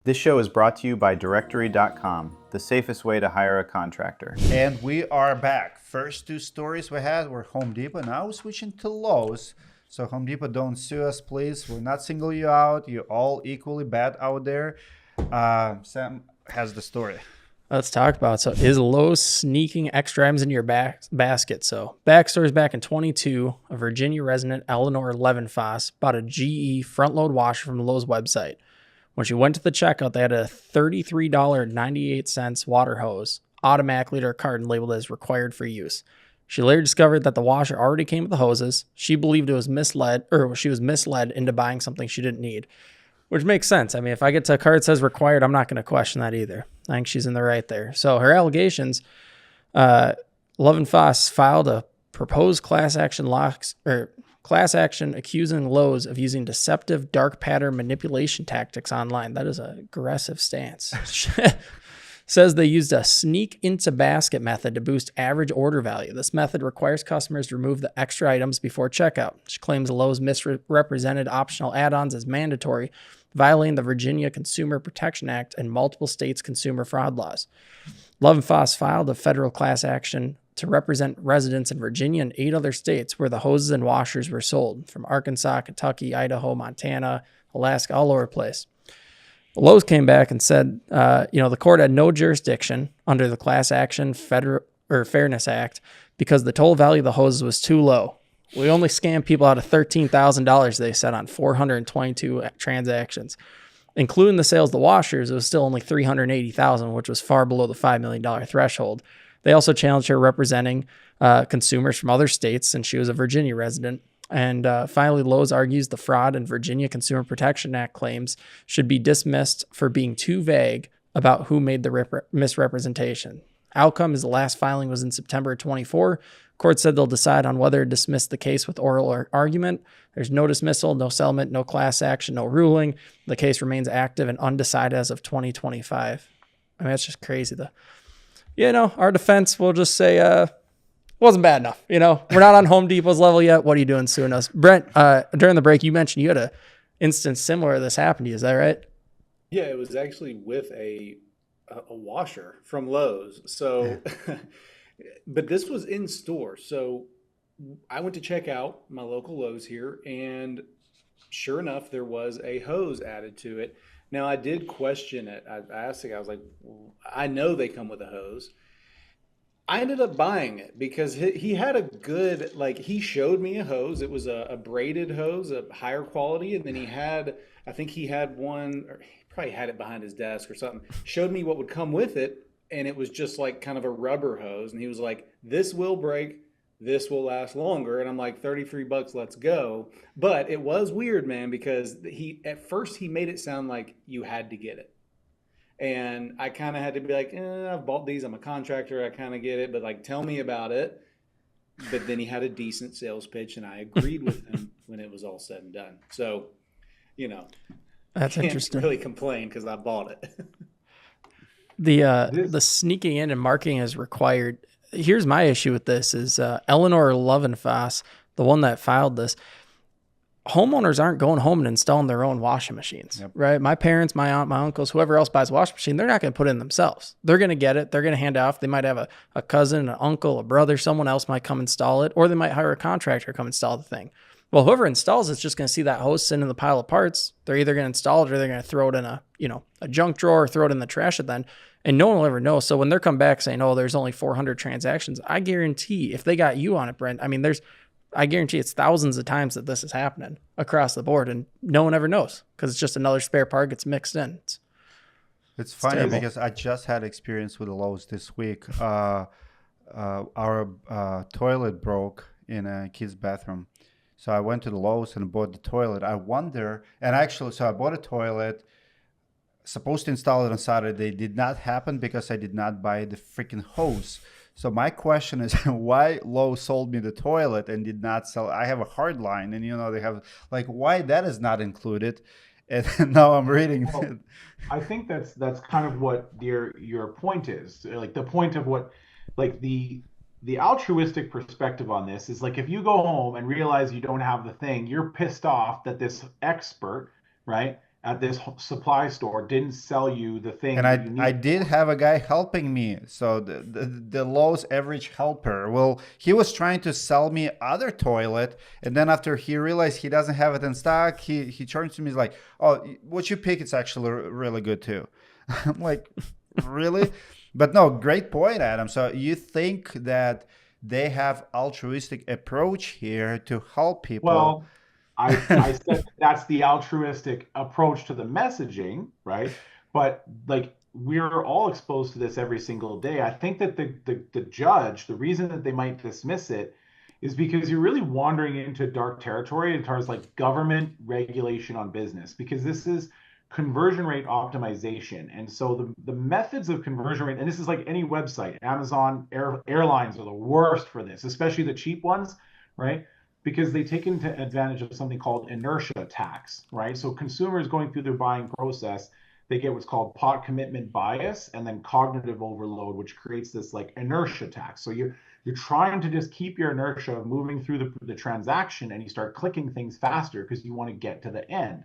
This show is brought to you by Directory.com, the safest way to hire a contractor. And we are back. First two stories we had were Home Depot. Now we're switching to Lowe's. So Home Depot, don't sue us, please. We're not singling you out. You're all equally bad out there. Sam has the story. Let's talk about it. So is Lowe's sneaking extra items into your basket? So backstory is back in 22, a Virginia resident, Eleanor Levenfoss, bought a GE front-load washer from the Lowe's website. When she went to the checkout, they had a $33.98 water hose automatically to her cart and labeled as required for use. She later discovered that the washer already came with the hoses. She believed she was misled into buying something she didn't need, which makes sense. I mean, if I get to a cart that says required, I'm not going to question that either. I think she's in the right there. So her allegations, Levenfoss filed a proposed class action accusing Lowe's of using deceptive dark pattern manipulation tactics online. That is an aggressive stance. Says they used a sneak into basket method to boost average order value. This method requires customers to remove the extra items before checkout. She claims Lowe's misrepresented optional add-ons as mandatory, violating the Virginia Consumer Protection Act and multiple states' consumer fraud laws. Levenfoss filed a federal class action to represent residents in Virginia and 8 other states where the hoses and washers were sold, from Arkansas, Kentucky, Idaho, Montana, Alaska, all over the place. Lowe's came back and said, the court had no jurisdiction under the Class Action Fairness Act because the total value of the hoses was too low. We only scammed people out of $13,000, they said, on 422 transactions. Including the sales of the washers, it was still only $380,000, which was far below the $5 million threshold. They also challenged her representing consumers from other states since she was a Virginia resident. And finally, Lowe's argues the fraud and Virginia Consumer Protection Act claims should be dismissed for being too vague about who made the misrepresentation. Outcome is the last filing was in September 24. Court said they'll decide on whether to dismiss the case with oral argument. There's no dismissal, no settlement, no class action, no ruling. The case remains active and undecided as of 2025. I mean, that's just crazy. Our defense will just say, wasn't bad enough. We're not on Home Depot's level yet. What are you doing suing us? Brent, during the break, you mentioned you had an instance similar to this happen to you. Is that right? Yeah, it was actually with a washer from Lowe's. So, but this was in store. So I went to check out my local Lowe's here, and sure enough, there was a hose added to it. Now, I did question it. I asked the guy, I was like, I know they come with a hose. I ended up buying it because he had a good, he showed me a hose. It was a braided hose, a higher quality. And then I think he had one, or he probably had it behind his desk or something, showed me what would come with it. And it was just like kind of a rubber hose. And he was like, this will break. This will last longer. And I'm like, $33, let's go. But it was weird, man, because at first he made it sound like you had to get it. And I kind of had to be like, I've bought these. I'm a contractor. I kind of get it. But tell me about it. But then he had a decent sales pitch, and I agreed with him when it was all said and done. So, that's interesting. Can't really complain because I bought it. The sneaking in and marketing is required. Here's my issue with this is Eleanor Levenfoss, the one that filed this. Homeowners aren't going home and installing their own washing machines, right? My parents, my aunt, my uncles, whoever else buys a washing machine, they're not going to put it in themselves. They're going to get it. They're going to hand it off. They might have a cousin, an uncle, a brother, someone else might come install it, or they might hire a contractor to come install the thing. Well, whoever installs it's just going to see that hose sitting in the pile of parts. They're either going to install it or they're going to throw it in a junk drawer or throw it in the trash at then. And no one will ever know. So when they're come back saying, oh, there's only 400 transactions, I guarantee if they got you on it, Brent, I guarantee it's thousands of times that this is happening across the board, and no one ever knows because it's just another spare part gets mixed in. It's funny terrible. Because I just had experience with the Lowe's this week. Our toilet broke in a kid's bathroom. So I went to the Lowe's and bought the toilet. I wonder, so I bought a toilet, supposed to install it on Saturday. Did not happen because I did not buy the freaking hose. So my question is, why Lowe's sold me the toilet and did not sell? I have a hard line, and they have why that is not included. And now I'm reading. Well, I think that's kind of what your point is. The point of what, the altruistic perspective on this is if you go home and realize you don't have the thing, you're pissed off that this expert, right, at this supply store didn't sell you the thing And that you I need. did have a guy helping me. So the Lowe's average helper, well, he was trying to sell me other toilet, and then after he realized he doesn't have it in stock, he turns to me, he's like, "Oh, what you pick, it's actually really good too." I'm like, really? But no, great point, Adam. So you think that they have altruistic approach here to help people? Well, I said that's the altruistic approach to the messaging, right? But like we're all exposed to this every single day. I think that the judge, the reason that they might dismiss it is because you're really wandering into dark territory in terms of like government regulation on business, because this is conversion rate optimization. And so the methods of conversion rate, and this is like any website, Amazon, airlines are the worst for this, especially the cheap ones, right? Because they take into advantage of something called inertia tax, right? So consumers going through their buying process, they get what's called pot commitment bias and then cognitive overload, which creates this like inertia tax. So you're trying to just keep your inertia of moving through the transaction, and you start clicking things faster because you want to get to the end.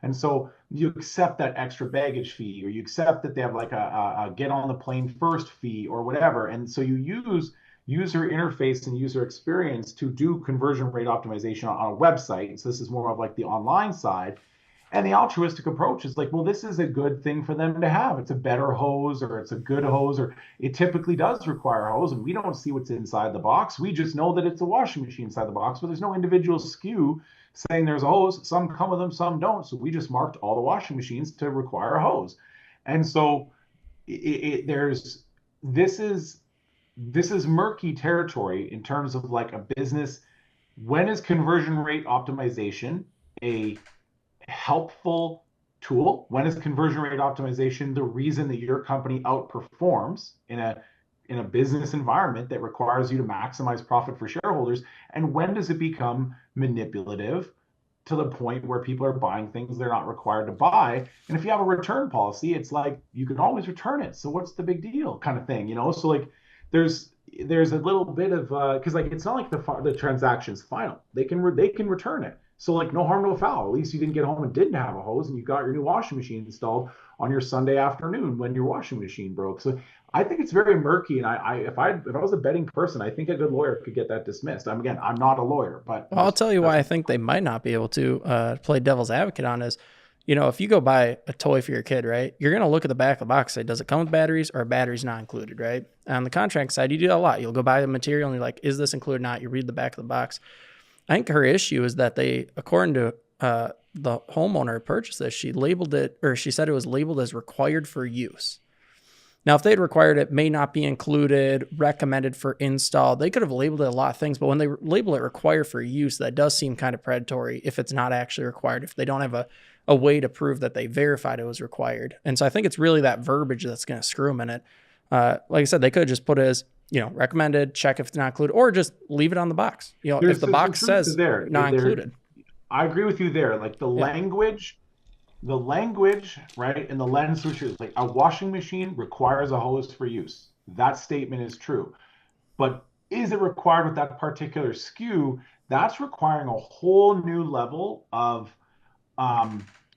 And so you accept that extra baggage fee, or you accept that they have like a get on the plane first fee or whatever. And so you use user interface and user experience to do conversion rate optimization on a website. So this is more of like the online side. And the altruistic approach is like, well, this is a good thing for them to have. It's a better hose, or it's a good hose, or it typically does require a hose, and we don't see what's inside the box. We just know that it's a washing machine inside the box, but there's no individual SKU saying there's a hose. Some come with them, some don't. So we just marked all the washing machines to require a hose. And so there's this is murky territory in terms of like a business. When is conversion rate optimization a helpful tool? When is conversion rate optimization the reason that your company outperforms in a business environment that requires you to maximize profit for shareholders? And when does it become manipulative to the point where people are buying things they're not required to buy? And if you have a return policy, it's like you can always return it. So what's the big deal, kind of thing, you know? So like there's a little bit of because like it's not like the transaction's final. They can return it. So like no harm, no foul. At least you didn't get home and didn't have a hose, and you got your new washing machine installed on your Sunday afternoon when your washing machine broke. So I think it's very murky. And if I was a betting person, I think a good lawyer could get that dismissed. I'm not a lawyer, but Well, I'll tell you why I think they might not be able to play devil's advocate on is, you know, if you go buy a toy for your kid, right, you're going to look at the back of the box and say, does it come with batteries, or are batteries not included, right? On the contract side, you do that a lot. You'll go buy the material and you're like, is this included or not? You read the back of the box. I think her issue is that they, according to the homeowner who purchased this, she labeled it, or she said it was labeled as required for use. Now, if they'd required it, may not be included, recommended for install, they could have labeled it a lot of things, but when they label it required for use, that does seem kind of predatory if it's not actually required, if they don't have a way to prove that they verified it was required. And so I think it's really that verbiage that's going to screw them in it. Like I said, they could have just put it as, you know, recommended, check if it's not included, or just leave it on the box. You know, if the box says not included. I agree with you there. Like the language, right? And the lens, which is like a washing machine requires a hose for use. That statement is true. But is it required with that particular SKU? That's requiring a whole new level of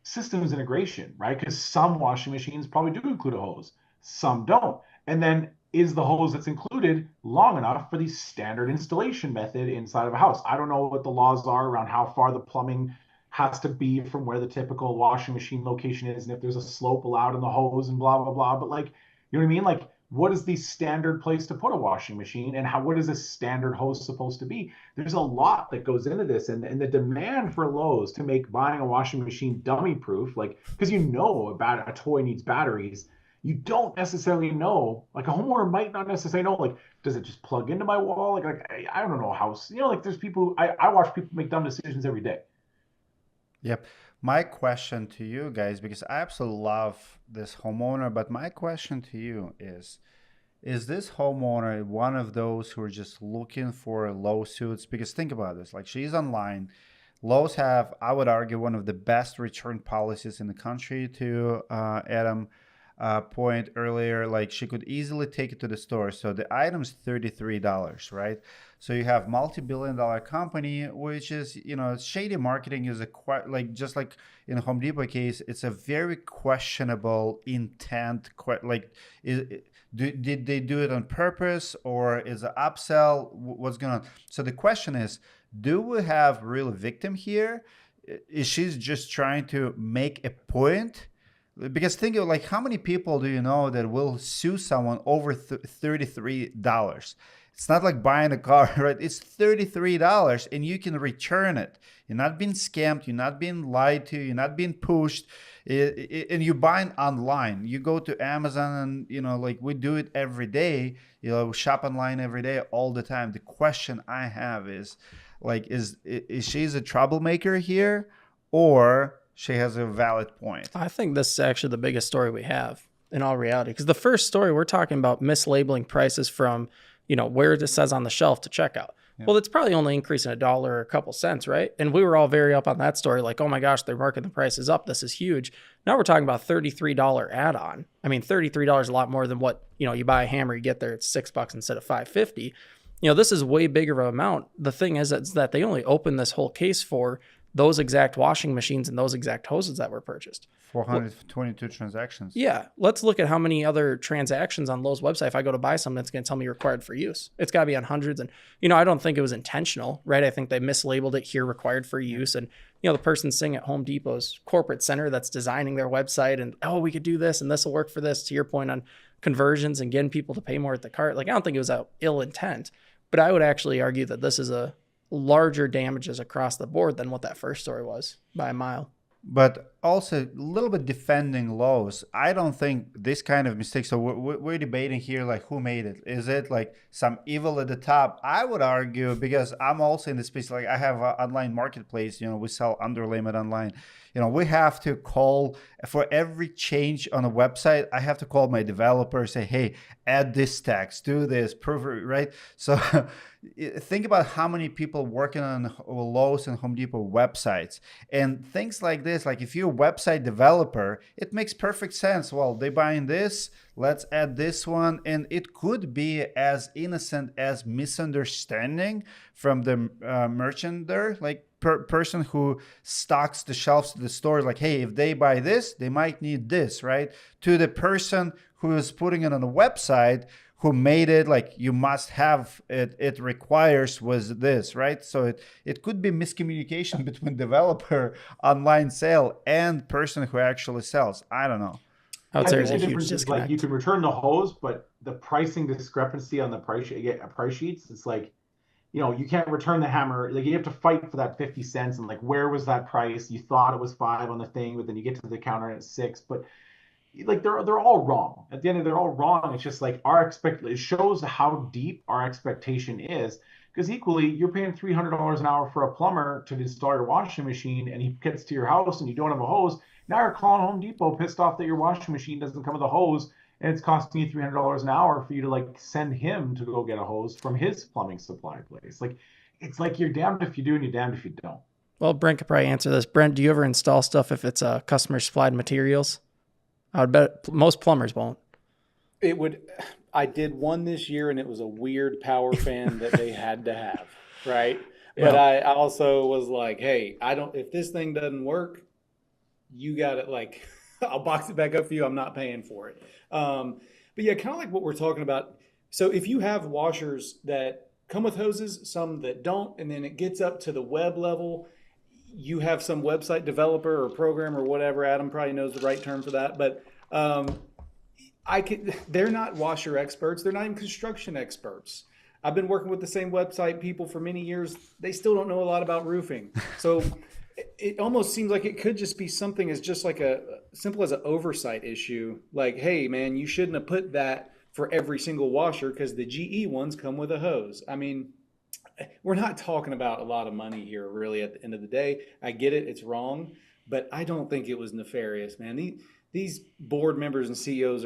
systems integration, right? Because some washing machines probably do include a hose, some don't. And then is the hose that's included long enough for the standard installation method inside of a house? I don't know what the laws are around how far the plumbing has to be from where the typical washing machine location is, and if there's a slope allowed in the hose and blah, blah, blah. But like, you know what I mean? Like, what is the standard place to put a washing machine, and what is a standard hose supposed to be? There's a lot that goes into this, and the demand for Lowe's to make buying a washing machine dummy proof, like, because you know about a toy needs batteries, you don't necessarily know, like a homeowner might not necessarily know, like, does it just plug into my wall? Like I don't know how, you know, like there's people, I watch people make dumb decisions every day. Yep. My question to you guys, because I absolutely love this homeowner, but my question to you is this homeowner one of those who are just looking for lawsuits? Because think about this, like she's online. Lowe's have, I would argue, one of the best return policies in the country to Adam. point earlier, like she could easily take it to the store. So the item's $33, right? So you have multi-billion-dollar company, which is, shady marketing is like, just like in Home Depot case, it's a very questionable intent. Did they do it on purpose, or is it upsell? What's going on? So the question is, do we have real victim here? Is she just trying to make a point? Because think of like, how many people do you know that will sue someone over $33? It's not like buying a car, right? It's $33 and you can return it. You're not being scammed. You're not being lied to. You're not being pushed. And you're buying online. You go to Amazon and, like we do it every day, shop online every day, all the time. The question I have is like, is she a troublemaker here, or she has a valid point? I think this is actually the biggest story we have in all reality, because the first story we're talking about mislabeling prices from, where it says on the shelf to checkout. Yeah. Well, it's probably only increasing $1 or a couple cents, right? And we were all very up on that story, like, oh my gosh, they're marking the prices up. This is huge. Now we're talking about $33 add-on. I mean, $33 is a lot more than what, you buy a hammer, you get there, it's $6 instead of $5.50. This is way bigger of an amount. The thing is that they only opened this whole case for those exact washing machines and those exact hoses that were purchased. 422 transactions. Yeah. Let's look at how many other transactions on Lowe's website. If I go to buy something, it's going to tell me required for use. It's got to be on hundreds. And, I don't think it was intentional, right? I think they mislabeled it here, required for use. And, the person sitting at Home Depot's corporate center that's designing their website and, oh, we could do this and this will work for this, to your point on conversions and getting people to pay more at the cart. Like, I don't think it was out ill intent, but I would actually argue that this is a larger damages across the board than what that first story was by a mile. But also a little bit defending Lowe's. I don't think this kind of mistake. So we're debating here, like, who made it? Is it like some evil at the top? I would argue, because I'm also in the space, like I have an online marketplace, we sell underlayment online. We have to call for every change on a website. I have to call my developer, say, hey, add this text, do this, prove it, right? So think about how many people working on Lowe's and Home Depot websites and things like this. Like if you're a website developer, it makes perfect sense. Well, they buying this, let's add this one. And it could be as innocent as misunderstanding from the merchant there, like person who stocks the shelves of the store, like, hey, if they buy this, they might need this, right? To the person who is putting it on a website, who made it like you must have it, it requires was this, right? So it could be miscommunication between developer, online sale, and person who actually sells. I don't know. I would say there's a the huge difference is disconnect. like you can return the hose, but the pricing discrepancy on the price sheets, it's like, you can't return the hammer. Like you have to fight for that 50 cents. And like, where was that price? You thought it was 5 on the thing, but then you get to the counter and it's 6. But like they're all wrong. At the end of it, they're all wrong. It's just like it shows how deep our expectation is. Because equally, you're paying $300 an hour for a plumber to install your washing machine, and he gets to your house and you don't have a hose. Now you're calling Home Depot pissed off that your washing machine doesn't come with a hose, and it's costing you $300 an hour for you to like send him to go get a hose from his plumbing supply place. Like, it's like you're damned if you do and you're damned if you don't. Well, Brent could probably answer this. Brent, do you ever install stuff if it's customer supplied materials? I would bet most plumbers won't. It would. I did one this year, and it was a weird power fan that they had to have, right? Yeah. But I also was like, hey, if this thing doesn't work, you got it. Like, I'll box it back up for you. I'm not paying for it. But yeah, kind of like what we're talking about. So if you have washers that come with hoses, some that don't, and then it gets up to the web level, you have some website developer or programmer or whatever. Adam probably knows the right term for that. But they're not washer experts. They're not even construction experts. I've been working with the same website people for many years. They still don't know a lot about roofing. So it almost seems like it could just be something as just like a simple as an oversight issue. Like, hey, man, you shouldn't have put that for every single washer because the GE ones come with a hose. I mean, we're not talking about a lot of money here, really, at the end of the day. I get it. It's wrong. But I don't think it was nefarious, man. These board members and CEOs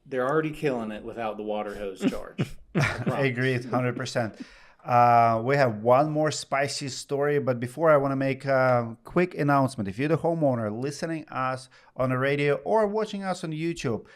they're already killing it without the water hose charge. I agree 100%. We have one more spicy story, but before I want to make a quick announcement. If you're the homeowner listening us on the radio or watching us on YouTube,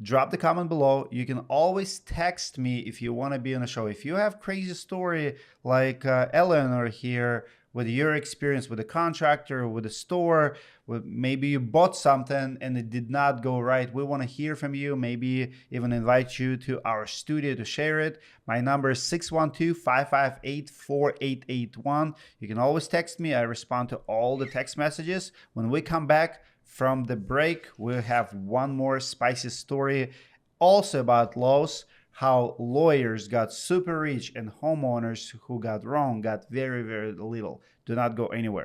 drop the comment below. You can always text me if you want to be on the show. If you have crazy story like Eleanor here, with your experience with a contractor, with a store, maybe you bought something and it did not go right. We want to hear from you, maybe even invite you to our studio to share it. My number is 612-558-4881. You can always text me. I respond to all the text messages. When we come back from the break, we'll have one more spicy story also about Lowe's, how lawyers got super rich and homeowners who got wrong got very, very little. Do not go anywhere.